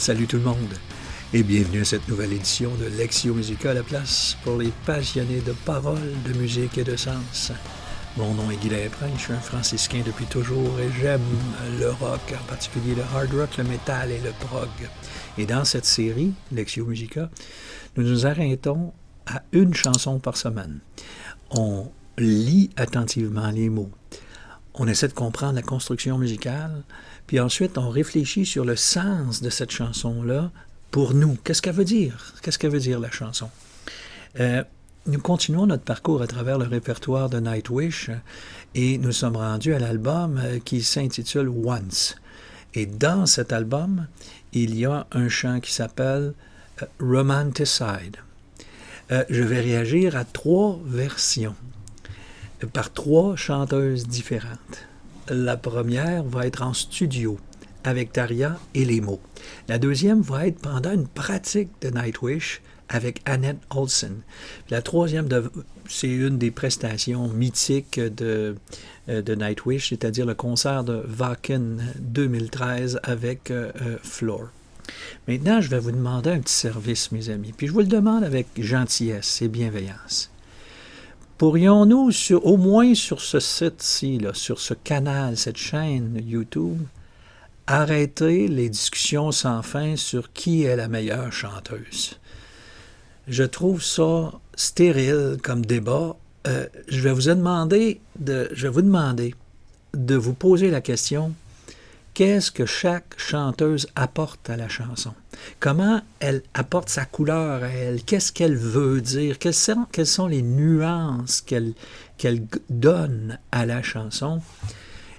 Salut tout le monde et bienvenue à cette nouvelle édition de Lectio Musica, la place pour les passionnés de paroles, de musique et de sens. Mon nom est Guy Laprenne, je suis un franciscain depuis toujours et j'aime le rock, en particulier le hard rock, le métal et le prog. Et dans cette série, Lectio Musica, nous nous arrêtons à une chanson par semaine. On lit attentivement les mots. On essaie de comprendre la construction musicale, puis ensuite on réfléchit sur le sens de cette chanson-là pour nous. Qu'est-ce qu'elle veut dire? Qu'est-ce qu'elle veut dire, la chanson? Nous continuons notre parcours à travers le répertoire de Nightwish et nous sommes rendus à l'album qui s'intitule Once. Et dans cet album, il y a un chant qui s'appelle Romanticide. Je vais réagir à 3 versions par 3 chanteuses différentes. La première va être en studio avec Tarja et les mots. La deuxième va être pendant une pratique de Nightwish avec Annette Olsen. La troisième, c'est une des prestations mythiques de Nightwish, c'est-à-dire le concert de Wacken 2013 avec Floor. Maintenant, je vais vous demander un petit service, mes amis, puis je vous le demande avec gentillesse et bienveillance. Pourrions-nous, au moins sur ce site-ci, là, sur ce canal, cette chaîne YouTube, arrêter les discussions sans fin sur qui est la meilleure chanteuse? Je trouve ça stérile comme débat. Je vais vous demander de vous poser la question: qu'est-ce que chaque chanteuse apporte à la chanson? Comment elle apporte sa couleur à elle? Qu'est-ce qu'elle veut dire? Quelles sont les nuances qu'elle donne à la chanson?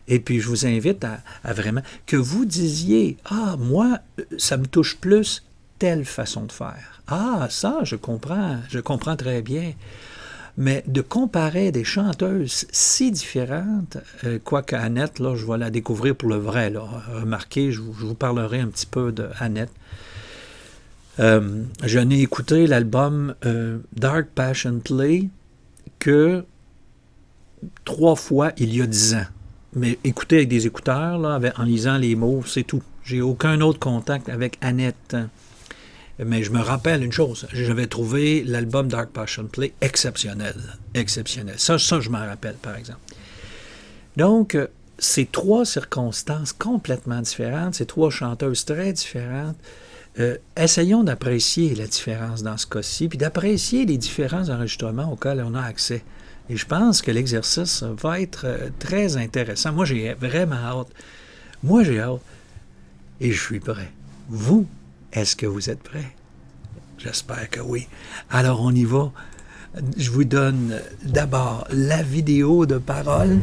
Et puis, je vous invite à vraiment que vous disiez: « Ah, moi, ça me touche plus telle façon de faire. Ah, ça, je comprends très bien. » Mais de comparer des chanteuses si différentes, quoique Annette, là, je vais la découvrir pour le vrai. Là. Remarquez, je vous parlerai un petit peu d'Annette. Je n'ai écouté l'album Dark Passion Play que 3 fois il y a 10 ans. Mais écouter avec des écouteurs, là, en lisant les mots, c'est tout. J'ai aucun autre contact avec Annette. Mais je me rappelle une chose, j'avais trouvé l'album Dark Passion Play exceptionnel. Exceptionnel. Ça, je m'en rappelle, par exemple. Donc, ces 3 circonstances complètement différentes, ces 3 chanteuses très différentes, essayons d'apprécier la différence dans ce cas-ci, puis d'apprécier les différents enregistrements auxquels on a accès. Et je pense que l'exercice va être très intéressant. Moi, j'ai vraiment hâte. Moi, j'ai hâte. Et je suis prêt. Vous, est-ce que vous êtes prêts? J'espère que oui. Alors, on y va. Je vous donne d'abord la vidéo de paroles.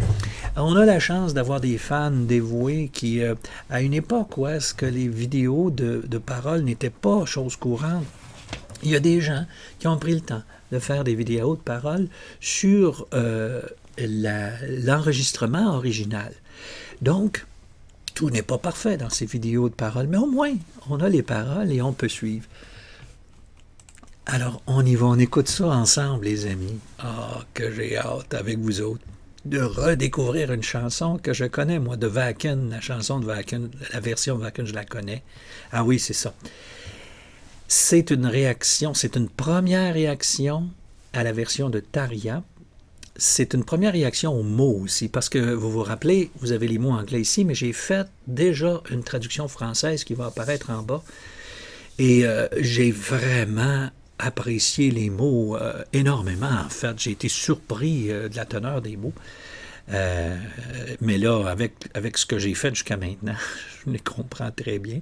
On a la chance d'avoir des fans dévoués qui, à une époque où est-ce que les vidéos de paroles n'étaient pas chose courante, il y a des gens qui ont pris le temps de faire des vidéos de paroles sur l'enregistrement original. Donc, tout n'est pas parfait dans ces vidéos de paroles, mais au moins, on a les paroles et on peut suivre. Alors, on y va, on écoute ça ensemble, les amis. Ah, que j'ai hâte avec vous autres de redécouvrir une chanson que je connais, moi, de Wacken, la chanson de Wacken, la version de Wacken, je la connais. Ah oui, c'est ça. C'est une réaction, c'est une première réaction à la version de Tarja. C'est une première réaction aux mots aussi, parce que vous vous rappelez, vous avez les mots anglais ici, mais j'ai fait déjà une traduction française qui va apparaître en bas. Et j'ai vraiment apprécié les mots énormément, en fait. J'ai été surpris de la teneur des mots. Mais là, avec ce que j'ai fait jusqu'à maintenant, je les comprends très bien.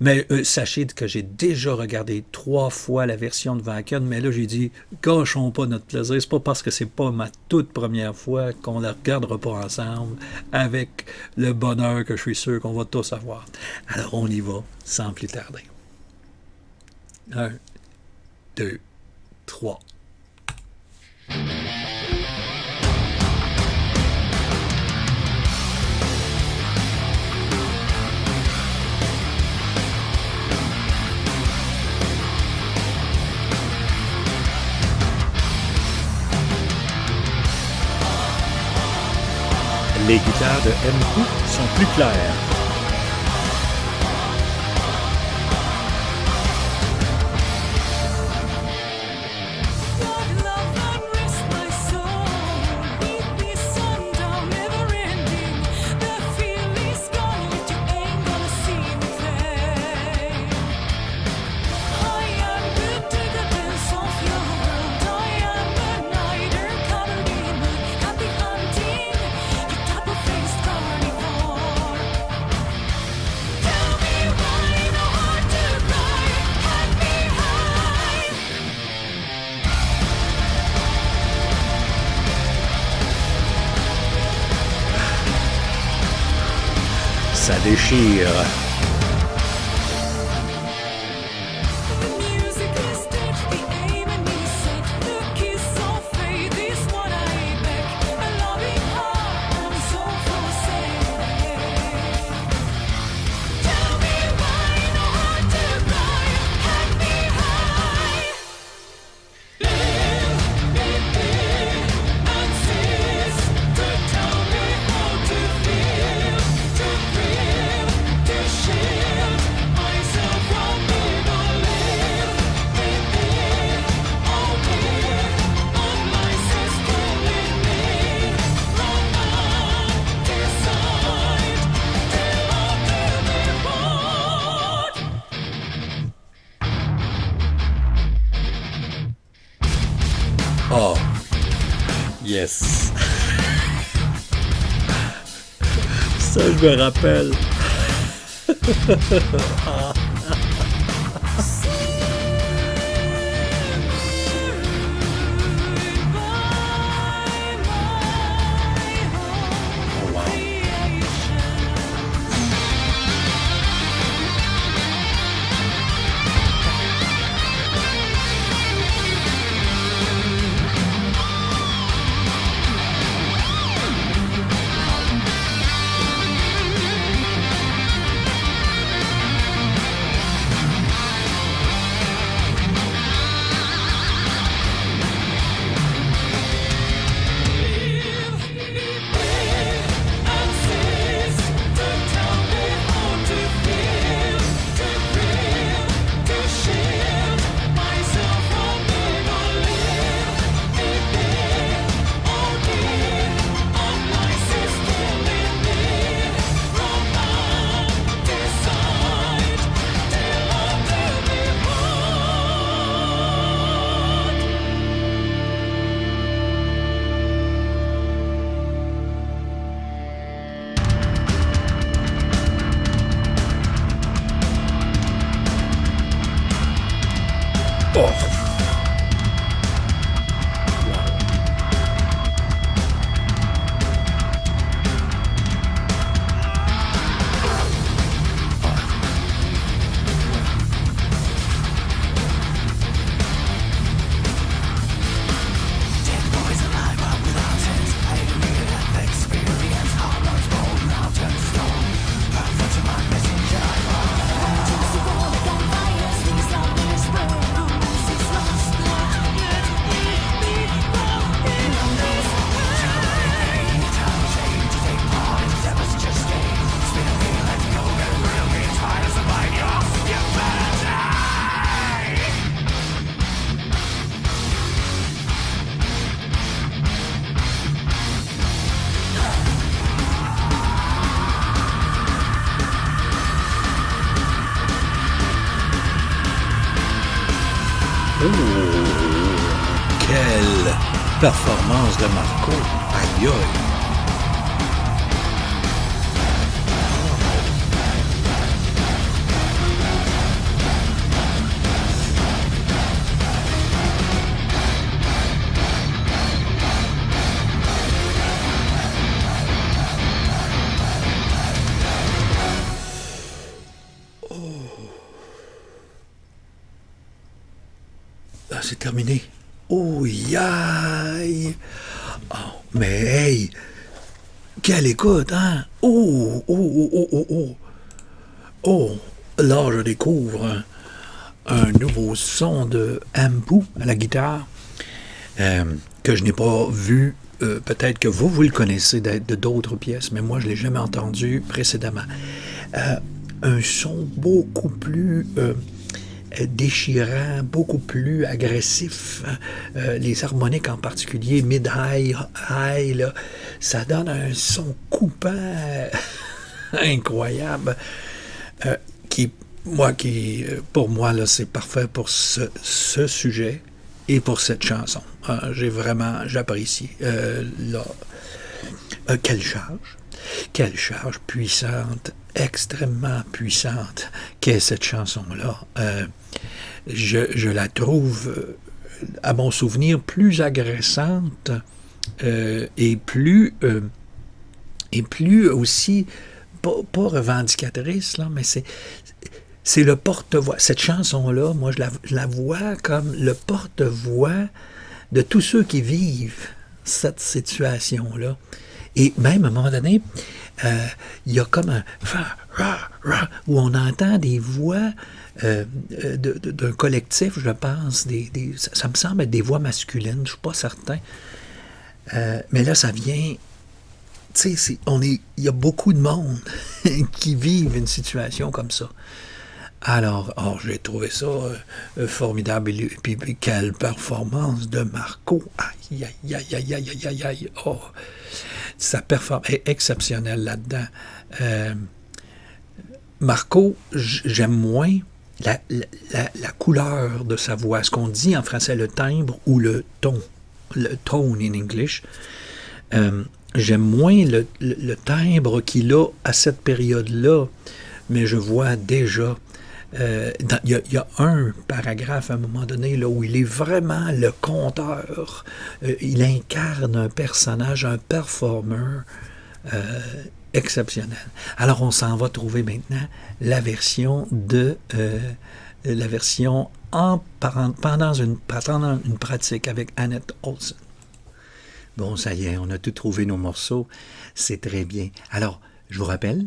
Mais sachez que j'ai déjà regardé 3 fois la version de Wacken, mais là j'ai dit, gâchons pas notre plaisir, c'est pas parce que c'est pas ma toute première fois qu'on la regardera pas ensemble avec le bonheur que je suis sûr qu'on va tous avoir. Alors on y va sans plus tarder. 1, 2, 3. Les guitares de M.Q. sont plus claires. Ça déchire. Oh, yes. Ça, je me rappelle. Oh, wow. Oh. Quelle performance de Marco! Aïe aïe! Ah, c'est terminé. Oh, aïe! Oh, mais hey! Quelle écoute, hein? Oh, oh, oh, oh, oh, oh! Oh, là, je découvre un nouveau son de Ambu à la guitare que je n'ai pas vu. Peut-être que vous le connaissez de d'autres pièces, mais moi, je ne l'ai jamais entendu précédemment. Un son beaucoup plus déchirant, beaucoup plus agressif. Les harmoniques en particulier, mid-high, high, là, ça donne un son coupant incroyable pour moi, là, c'est parfait pour ce sujet et pour cette chanson. J'apprécie. Quelle charge puissante, extrêmement puissante qu'est cette chanson-là. Je la trouve, à mon souvenir, plus agressante et plus aussi pas revendicatrice, là, mais c'est le porte-voix. Cette chanson-là, moi, je la vois comme le porte-voix de tous ceux qui vivent cette situation-là. Et même, à un moment donné, il y a comme un où on entend des voix d'un collectif, je pense. Ça me semble être des voix masculines, je ne suis pas certain. Mais là, ça vient... Tu sais, il y a beaucoup de monde qui vivent une situation comme ça. Alors, j'ai trouvé ça formidable. Et puis, quelle performance de Marco. Aïe, aïe, aïe, aïe, aïe, aïe, aïe, aïe. Oh, sa performance est exceptionnelle là-dedans. Marco, j'aime moins la couleur de sa voix. Ce qu'on dit en français, le timbre ou le ton. Le tone in English. J'aime moins le timbre qu'il a à cette période-là. Mais je vois déjà... Il y a un paragraphe à un moment donné là, où il est vraiment le conteur. Il incarne un personnage, un performeur exceptionnel. Alors on s'en va trouver maintenant la version pendant une pratique avec Annette Olson. Bon, ça y est, on a tout trouvé nos morceaux. C'est très bien. Alors, je vous rappelle,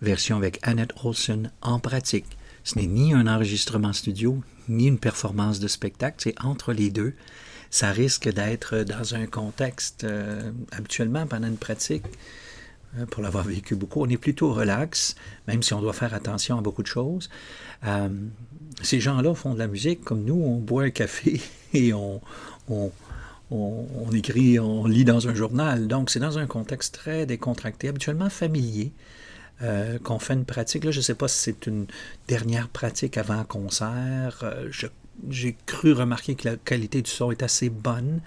version avec Annette Olson en pratique. Ce n'est ni un enregistrement studio, ni une performance de spectacle, c'est entre les deux. Ça risque d'être dans un contexte, habituellement, pendant une pratique, pour l'avoir vécu beaucoup, on est plutôt relax, même si on doit faire attention à beaucoup de choses. Ces gens-là font de la musique comme nous, on boit un café et on écrit, on lit dans un journal. Donc, c'est dans un contexte très décontracté, habituellement familier. Qu'on fait une pratique. Là, je ne sais pas si c'est une dernière pratique avant un concert. J'ai cru remarquer que la qualité du son est assez bonne,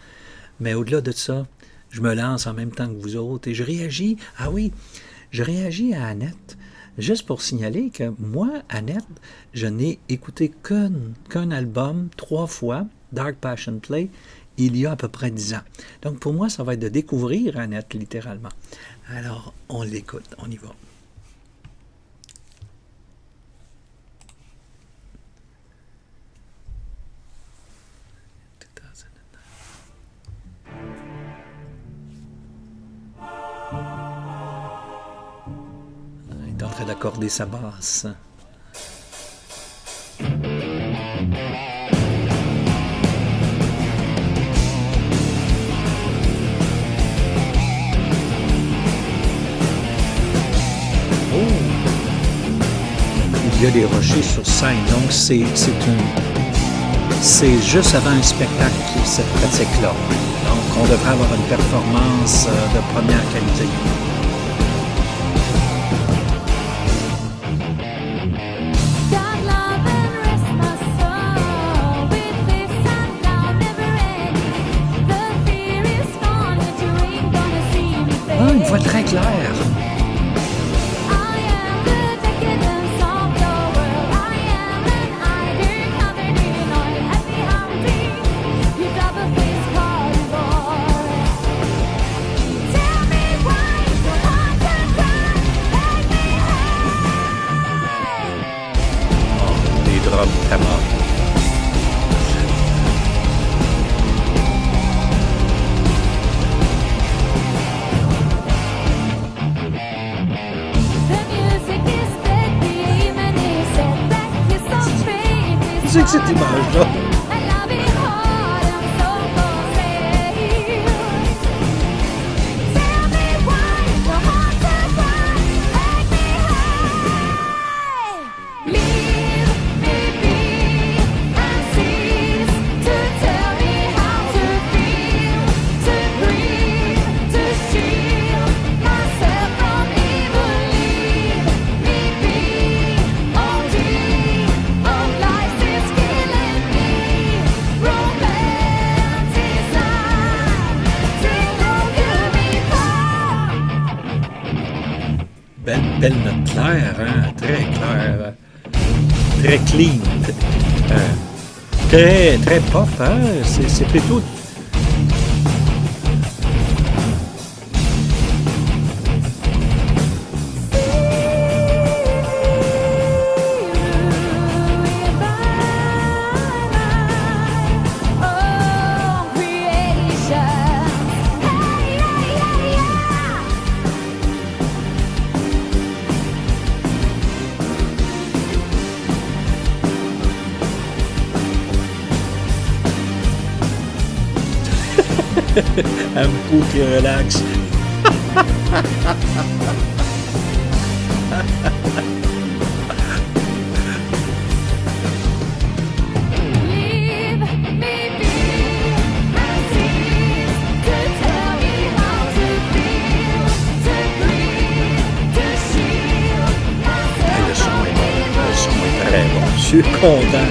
mais au-delà de ça, je me lance en même temps que vous autres et je réagis. Ah oui, je réagis à Annette, juste pour signaler que moi, Annette, je n'ai écouté qu'un album 3 fois, Dark Passion Play, il y a à peu près 10 ans. Donc pour moi, ça va être de découvrir Annette, littéralement. Alors, on l'écoute, on y va. Il est en train d'accorder sa basse. Il y a des rochers sur scène, donc c'est juste avant un spectacle, cette pratique-là. Donc, on devrait avoir une performance de première qualité. Une voix très claire. C'est que cette image-là. Belle note claire, hein? Très claire, très clean, très pop, hein? C'est plutôt... Un pou qui relaxe. Je suis content.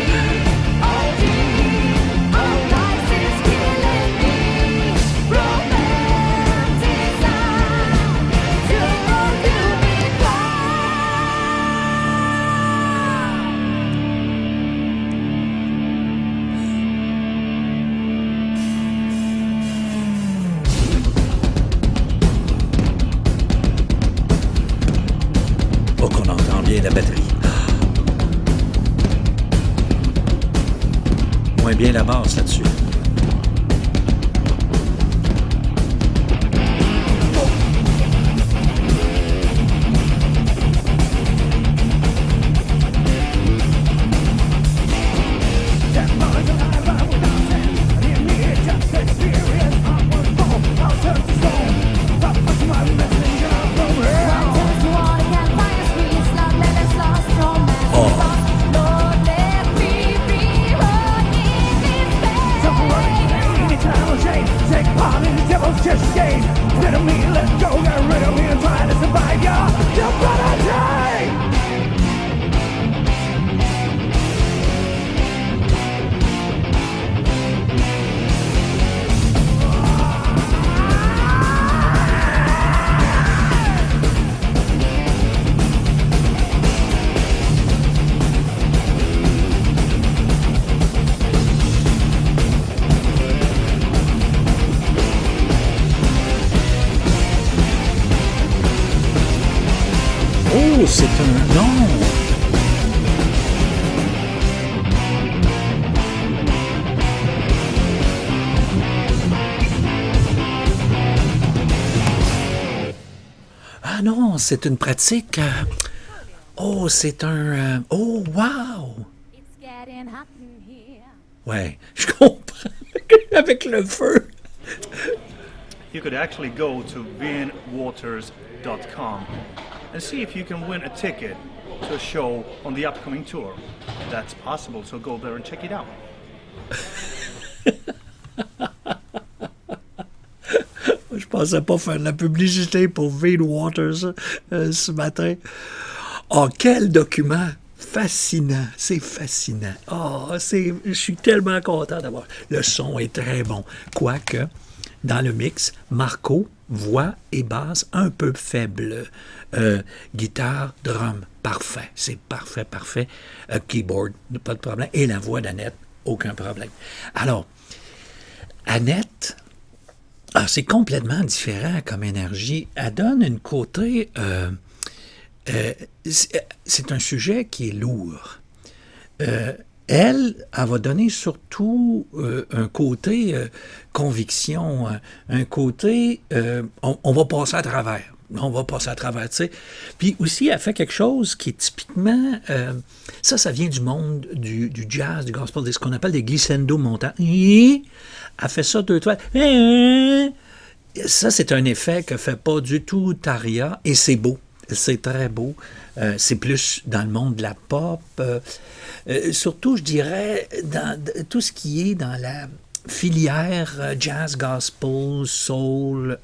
Oh, qu'on entend bien la batterie. Moins bien la basse là-dessus. Oh, c'est un nom! Ah non, c'est une pratique. Oh, c'est un... oh, wow! Ouais, je comprends. Avec le feu. You could actually go to vinwaters.com and see if you can win a ticket to a show on the upcoming tour. That's possible, so go there and check it out. Je pensais pas faire de la publicité pour Vin Waters ce matin. Oh, quel document fascinant! C'est fascinant. Oh, je suis tellement content d'avoir... Le son est très bon. Quoique, dans le mix, Marco, voix et basse un peu faible. Guitare, drum, parfait. C'est parfait, parfait. Keyboard, pas de problème. Et la voix d'Annette, aucun problème. Alors, Annette, c'est complètement différent comme énergie. Elle donne une côté... c'est un sujet qui est lourd. Elle va donner surtout un côté conviction, un côté on va passer à travers. On va passer à travers, tu sais. Puis aussi, elle fait quelque chose qui est typiquement... ça vient du monde du jazz, du gospel, de ce qu'on appelle des glissando montants. Elle fait ça deux, trois... Ça, c'est un effet que fait pas du tout Tarja, et c'est beau. C'est très beau. C'est plus dans le monde de la pop. Surtout, je dirais, dans tout ce qui est dans la filière jazz, gospel, soul.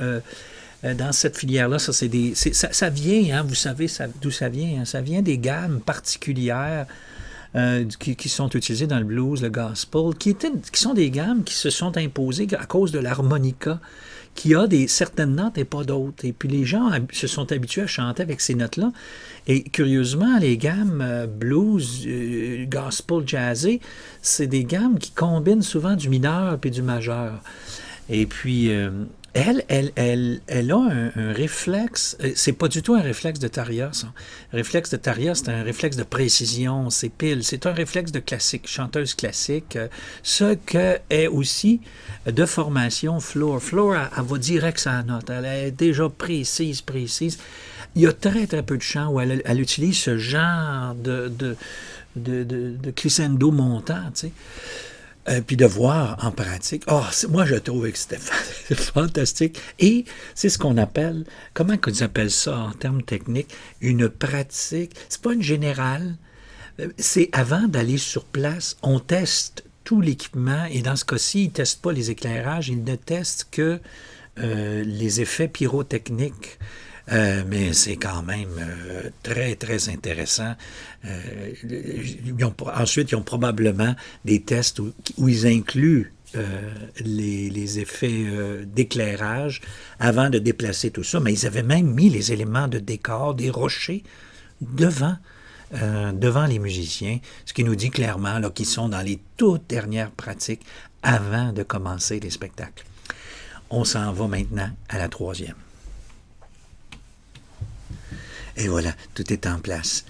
Dans cette filière-là, ça vient, hein, vous savez d'où ça vient. Hein, ça vient des gammes particulières qui sont utilisées dans le blues, le gospel, qui sont des gammes qui se sont imposées à cause de l'harmonica, qui a certaines notes et pas d'autres. Et puis les gens se sont habitués à chanter avec ces notes-là. Et curieusement, les gammes blues, gospel, jazzé, c'est des gammes qui combinent souvent du mineur et du majeur. Et puis... Elle a un réflexe, c'est pas du tout un réflexe de Tarja, ça. Le réflexe de Tarja, c'est un réflexe de précision, c'est pile, c'est un réflexe de classique, chanteuse classique, ce que est aussi de formation Floor. Floor, elle va direct sa note, elle est déjà précise. Il y a très, très peu de chants où elle utilise ce genre de glissando montant, tu sais. Puis de voir en pratique. Oh, moi, je trouvais que c'était fantastique. Et c'est ce qu'on appelle, comment qu'ils appellent ça en termes techniques, une pratique. C'est pas une générale. C'est avant d'aller sur place, on teste tout l'équipement. Et dans ce cas-ci, ils ne testent pas les éclairages, ils ne testent que les effets pyrotechniques. Mais c'est quand même très, très intéressant. Ensuite, ils ont probablement des tests où ils incluent les effets d'éclairage avant de déplacer tout ça. Mais ils avaient même mis les éléments de décor, des rochers, devant les musiciens, ce qui nous dit clairement là, qu'ils sont dans les toutes dernières pratiques avant de commencer les spectacles. On s'en va maintenant à la troisième. Et voilà, tout est en place.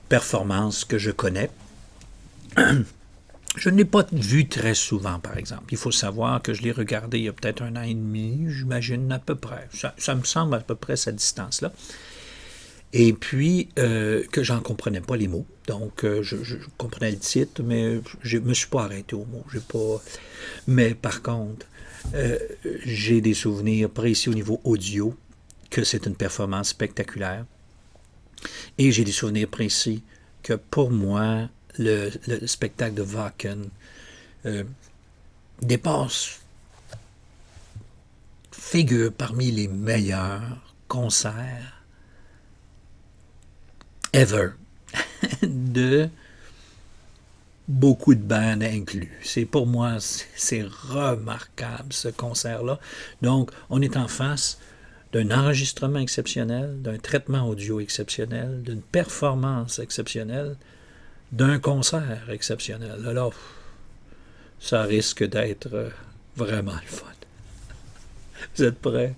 Performance que je connais. Je ne l'ai pas vu très souvent, par exemple. Il faut savoir que je l'ai regardé il y a peut-être 1 an et demi, j'imagine à peu près. Ça me semble à peu près cette distance-là. Et puis, que j'en comprenais pas les mots. Donc, je comprenais le titre, mais je me suis pas arrêté aux mots. Mais par contre, j'ai des souvenirs précis au niveau audio, que c'est une performance spectaculaire. Et j'ai des souvenirs précis que pour moi, le spectacle de Wacken figure parmi les meilleurs concerts ever de beaucoup de bandes inclus. Pour moi, c'est remarquable ce concert-là. Donc, on est en face d'un enregistrement exceptionnel, d'un traitement audio exceptionnel, d'une performance exceptionnelle, d'un concert exceptionnel. Alors, ça risque d'être vraiment le fun. Vous êtes prêts?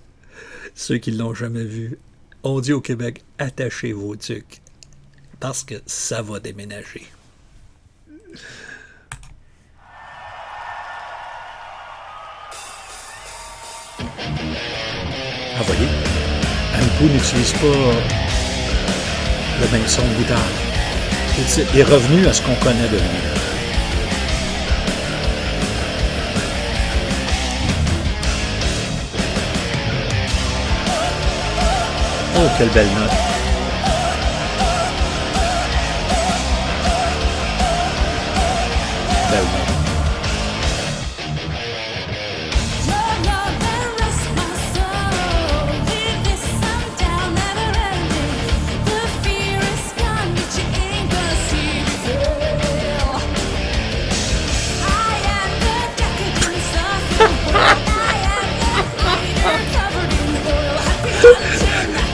Ceux qui ne l'ont jamais vu, on dit au Québec, attachez vos tucs, parce que ça va déménager. Ah, voyez, Ankou n'utilise pas le même son de guitare. Il est revenu à ce qu'on connaît de lui. Oh, quelle belle note! Ben oui.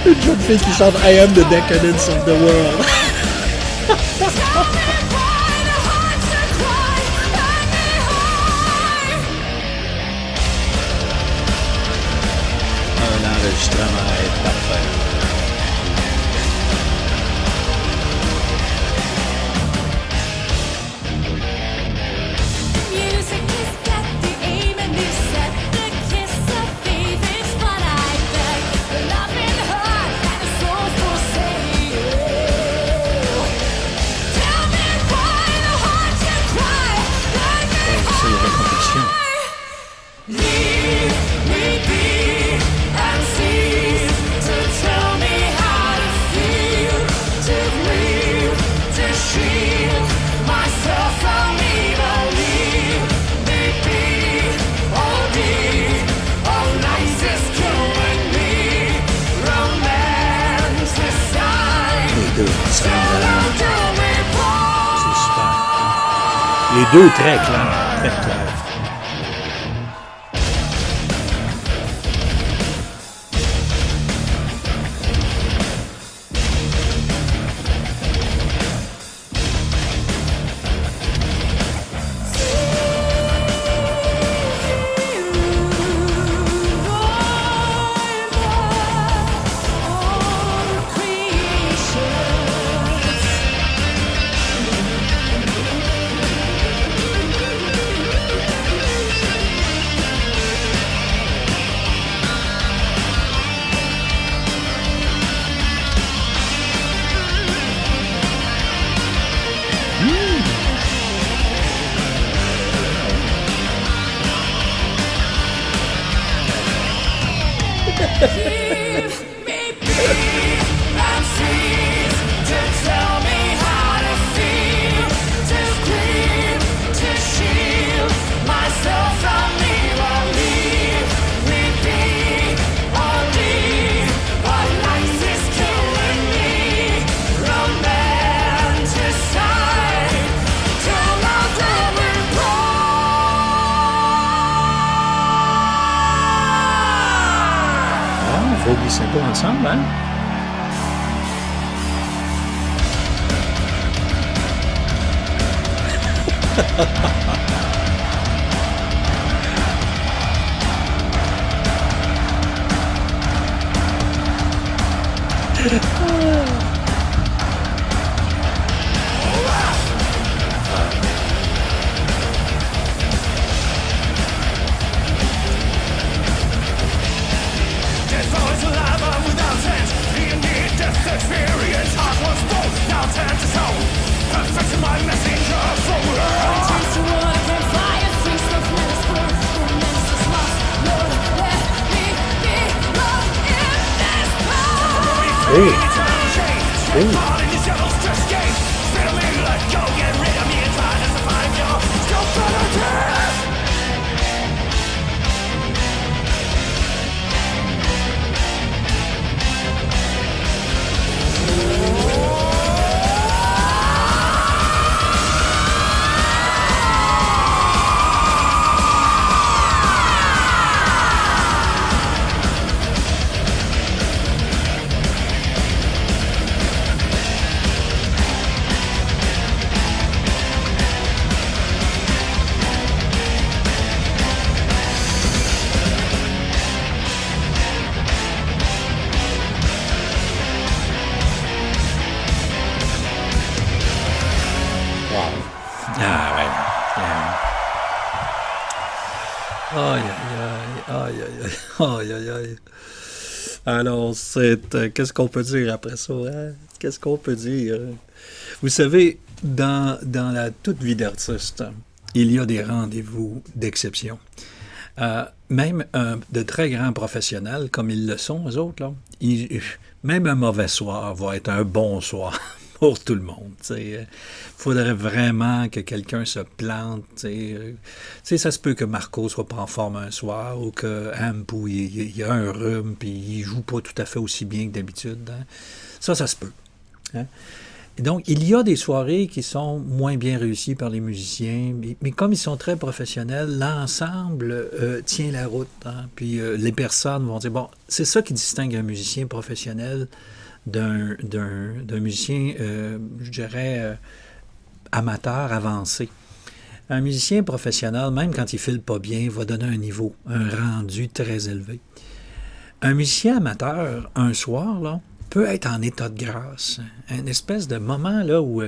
Une jeune fille qui chante I am the decadence of the world. L'enregistrement est parfait. Les deux très clairs, très clairs. Faut glisser pas ensemble, hein? Aïe, aïe, aïe, aïe, aïe, aïe, aïe. Alors, qu'est-ce qu'on peut dire après ça, hein? Qu'est-ce qu'on peut dire? Vous savez, dans la toute vie d'artiste, il y a des rendez-vous d'exception. Même de très grands professionnels, comme ils le sont, eux autres, là, même un mauvais soir va être un bon soir pour tout le monde. Il faudrait vraiment que quelqu'un se plante. Ça se peut que Marco soit pas en forme un soir ou que Amp, il a un rhume puis il joue pas tout à fait aussi bien que d'habitude. Hein. Ça se peut. Hein. Et donc, il y a des soirées qui sont moins bien réussies par les musiciens, mais comme ils sont très professionnels, l'ensemble tient la route. Hein. Puis les personnes vont dire, bon, c'est ça qui distingue un musicien professionnel d'un musicien, je dirais, amateur avancé. Un musicien professionnel, même quand il file pas bien, va donner un niveau, un rendu très élevé. Un musicien amateur, un soir, là, peut être en état de grâce. Un espèce de moment là, où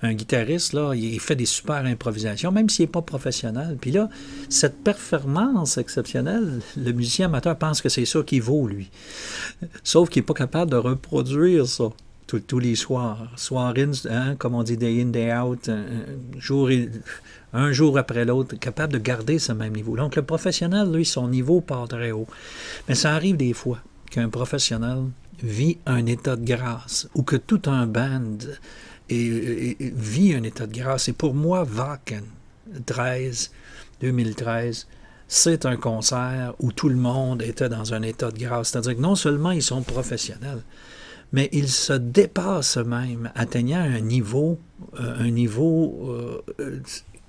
un guitariste, là, il fait des super improvisations, même s'il n'est pas professionnel. Puis là, cette performance exceptionnelle, le musicien amateur pense que c'est ça qu'il vaut, lui. Sauf qu'il n'est pas capable de reproduire ça tous les soirs. Soir in, hein, comme on dit, day in, day out, un jour après l'autre, capable de garder ce même niveau. Donc le professionnel, lui, son niveau part très haut. Mais ça arrive des fois qu'un professionnel vit un état de grâce, ou que tout un band vit un état de grâce. Et pour moi, Wacken 2013, c'est un concert où tout le monde était dans un état de grâce. C'est-à-dire que non seulement ils sont professionnels, mais ils se dépassent eux-mêmes, atteignant un niveau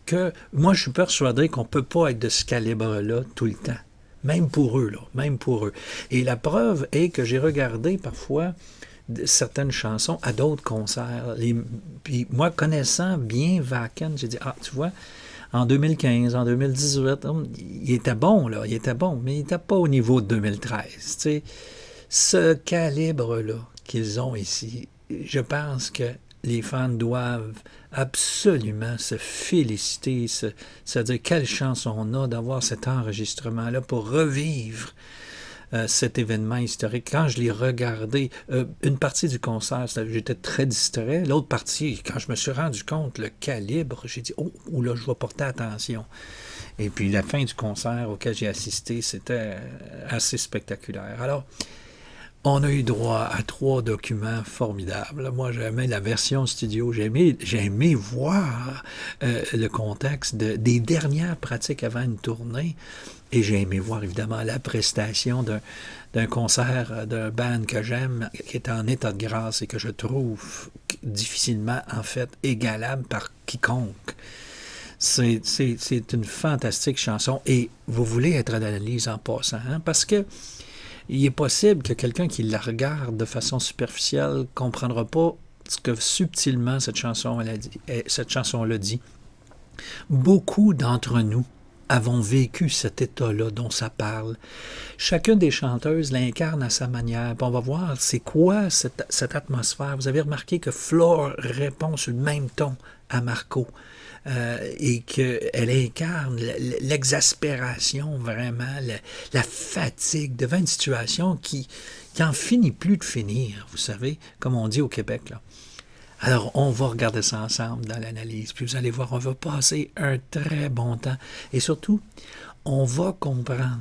que moi, je suis persuadé qu'on ne peut pas être de ce calibre-là tout le temps. Même pour eux, là, même pour eux. Et la preuve est que j'ai regardé parfois certaines chansons à d'autres concerts. Puis moi, connaissant bien Wacken, j'ai dit, tu vois, en 2015, en 2018, il était bon, là, il était bon, mais il n'était pas au niveau de 2013. Tu sais. Ce calibre-là qu'ils ont ici, je pense que les fans doivent absolument se féliciter, se dire quelle chance on a d'avoir cet enregistrement-là pour revivre cet événement historique. Quand je l'ai regardé, une partie du concert, j'étais très distrait. L'autre partie, quand je me suis rendu compte, le calibre, j'ai dit, oh là, je vais porter attention. Et puis la fin du concert auquel j'ai assisté, c'était assez spectaculaire. Alors, on a eu droit à 3 documents formidables. Moi, j'ai aimé la version studio. J'ai aimé voir le contexte des dernières pratiques avant une tournée. Et j'ai aimé voir, évidemment, la prestation d'un concert d'un band que j'aime, qui est en état de grâce et que je trouve difficilement, en fait, égalable par quiconque. C'est une fantastique chanson. Et vous voulez être à l'analyse en passant, hein? Parce que il est possible que quelqu'un qui la regarde de façon superficielle ne comprendra pas ce que subtilement cette chanson-là dit. Beaucoup d'entre nous avons vécu cet état-là dont ça parle. Chacune des chanteuses l'incarne à sa manière. Puis on va voir c'est quoi cette atmosphère. Vous avez remarqué que Flore répond sur le même ton à Marco. Et qu'elle incarne l'exaspération, vraiment, la fatigue devant une situation qui n'en finit plus de finir, vous savez, comme on dit au Québec, là. Alors, on va regarder ça ensemble dans l'analyse, puis vous allez voir, on va passer un très bon temps. Et surtout, on va comprendre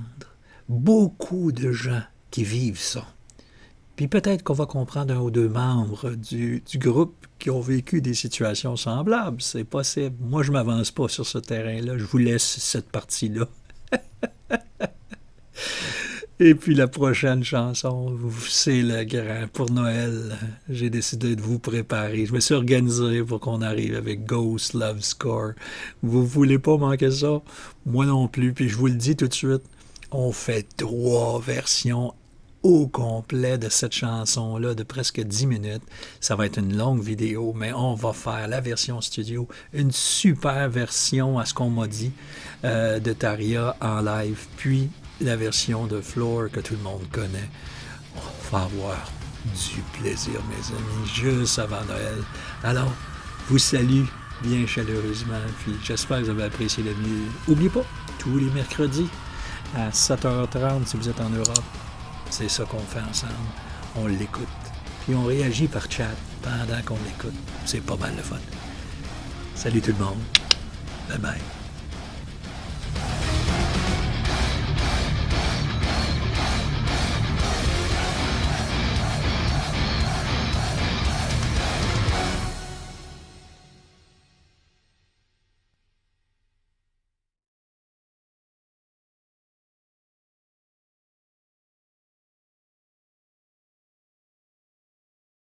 beaucoup de gens qui vivent ça. Puis peut-être qu'on va comprendre 1 ou 2 membres du groupe qui ont vécu des situations semblables. C'est possible. Moi, je ne m'avance pas sur ce terrain-là. Je vous laisse cette partie-là. Et puis la prochaine chanson, c'est le grand. Pour Noël, j'ai décidé de vous préparer. Je me suis organisé pour qu'on arrive avec Ghost Love Score. Vous ne voulez pas manquer ça? Moi non plus. Puis je vous le dis tout de suite, on fait 3 versions au complet de cette chanson-là de presque 10 minutes. Ça va être une longue vidéo, mais on va faire la version studio, une super version à ce qu'on m'a dit de Taria en live, puis la version de Flore que tout le monde connaît. On va avoir du plaisir, mes amis, juste avant Noël. Alors, vous salue bien chaleureusement, puis j'espère que vous avez apprécié le mieux. N'oubliez pas, tous les mercredis à 7h30 si vous êtes en Europe, c'est ça qu'on fait ensemble. On l'écoute. Puis on réagit par chat pendant qu'on l'écoute. C'est pas mal le fun. Salut tout le monde. Bye bye.